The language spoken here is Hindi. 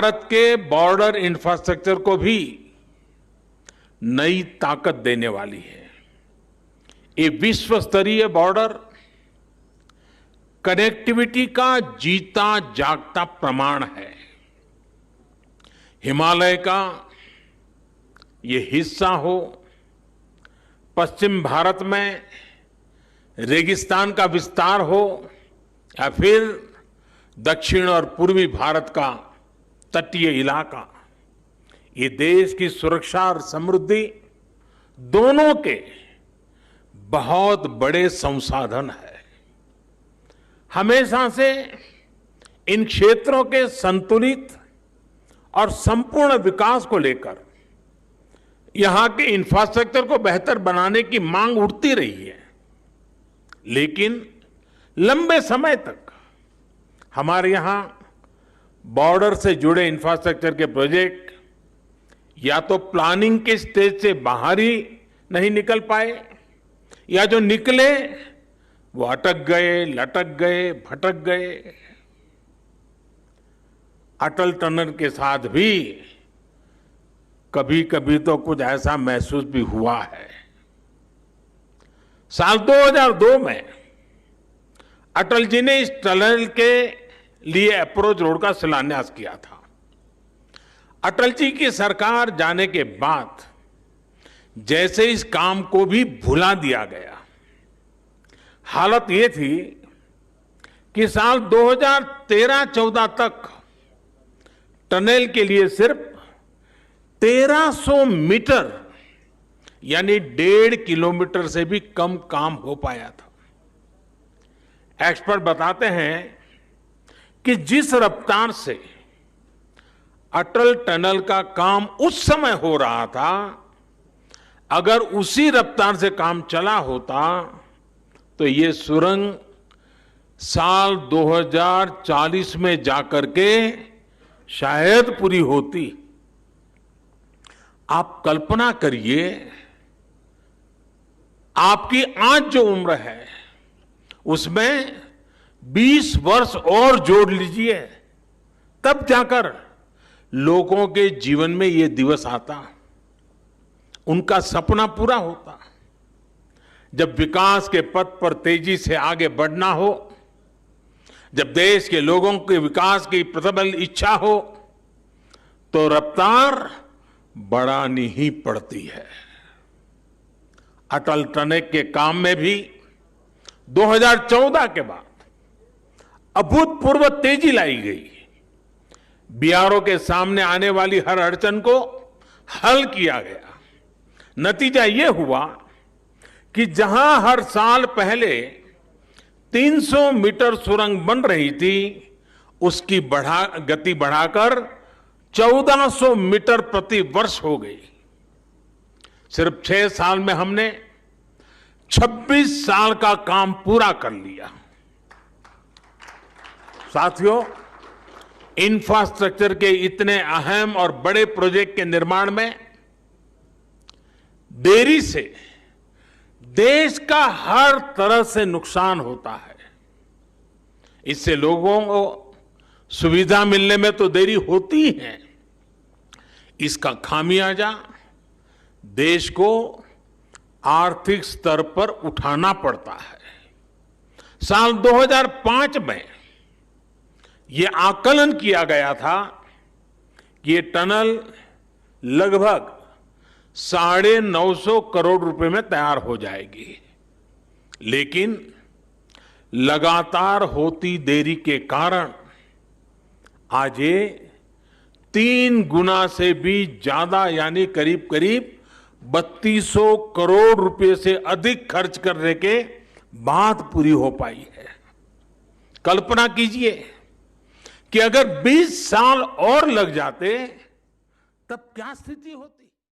भारत के बॉर्डर इंफ्रास्ट्रक्चर को भी नई ताकत देने वाली है। ये विश्व स्तरीय बॉर्डर कनेक्टिविटी का जीता जागता प्रमाण है। हिमालय का ये हिस्सा हो, पश्चिम भारत में रेगिस्तान का विस्तार हो, या फिर दक्षिण और पूर्वी भारत का तटीय इलाका, ये देश की सुरक्षा और समृद्धि दोनों के बहुत बड़े संसाधन है। हमेशा से इन क्षेत्रों के संतुलित और संपूर्ण विकास को लेकर यहां के इंफ्रास्ट्रक्चर को बेहतर बनाने की मांग उठती रही है, लेकिन लंबे समय तक हमारे यहां बॉर्डर से जुड़े इंफ्रास्ट्रक्चर के प्रोजेक्ट या तो प्लानिंग के स्टेज से बाहर ही नहीं निकल पाए, या जो निकले वो अटक गए, लटक गए, भटक गए। अटल टनल के साथ भी कभी कभी तो कुछ ऐसा महसूस भी हुआ है। साल 2002 में अटल जी ने इस टनल के लिए अप्रोच रोड का शिलान्यास किया था। अटल जी की सरकार जाने के बाद जैसे इस काम को भी भुला दिया गया। हालत ये थी कि साल 2013-14 तक टनल के लिए सिर्फ 1300 मीटर यानी 1.5 किलोमीटर से भी कम काम हो पाया था। एक्सपर्ट बताते हैं कि जिस रफ्तार से अटल टनल का काम उस समय हो रहा था, अगर उसी रफ्तार से काम चला होता तो ये सुरंग साल 2040 में जाकर के शायद पूरी होती। आप कल्पना करिए, आपकी आज जो उम्र है उसमें 20 वर्ष और जोड़ लीजिए, तब जाकर लोगों के जीवन में ये दिवस आता, उनका सपना पूरा होता। जब विकास के पथ पर तेजी से आगे बढ़ना हो, जब देश के लोगों के विकास की प्रबल इच्छा हो, तो रफ्तार बढ़ानी ही पड़ती है। अटल टनल के काम में भी 2014 के बाद अभूतपूर्व तेजी लाई गई। बीआरओ के सामने आने वाली हर अड़चन को हल किया गया। नतीजा यह हुआ कि जहां हर साल पहले 300 मीटर सुरंग बन रही थी, उसकी गति बढ़ाकर 1400 मीटर प्रति वर्ष हो गई। सिर्फ 6 साल में हमने 26 साल का काम पूरा कर लिया। साथियों, इंफ्रास्ट्रक्चर के इतने अहम और बड़े प्रोजेक्ट के निर्माण में देरी से देश का हर तरह से नुकसान होता है। इससे लोगों को सुविधा मिलने में तो देरी होती है, इसका खामियाजा देश को आर्थिक स्तर पर उठाना पड़ता है। साल 2005 में यह आकलन किया गया था कि ये टनल लगभग 950 करोड़ रुपए में तैयार हो जाएगी, लेकिन लगातार होती देरी के कारण आज ये 3 गुना से भी ज्यादा यानी करीब करीब 3200 करोड़ रुपए से अधिक खर्च करने के बाद पूरी हो पाई है। कल्पना कीजिए कि अगर 20 साल और लग जाते तब क्या स्थिति होती।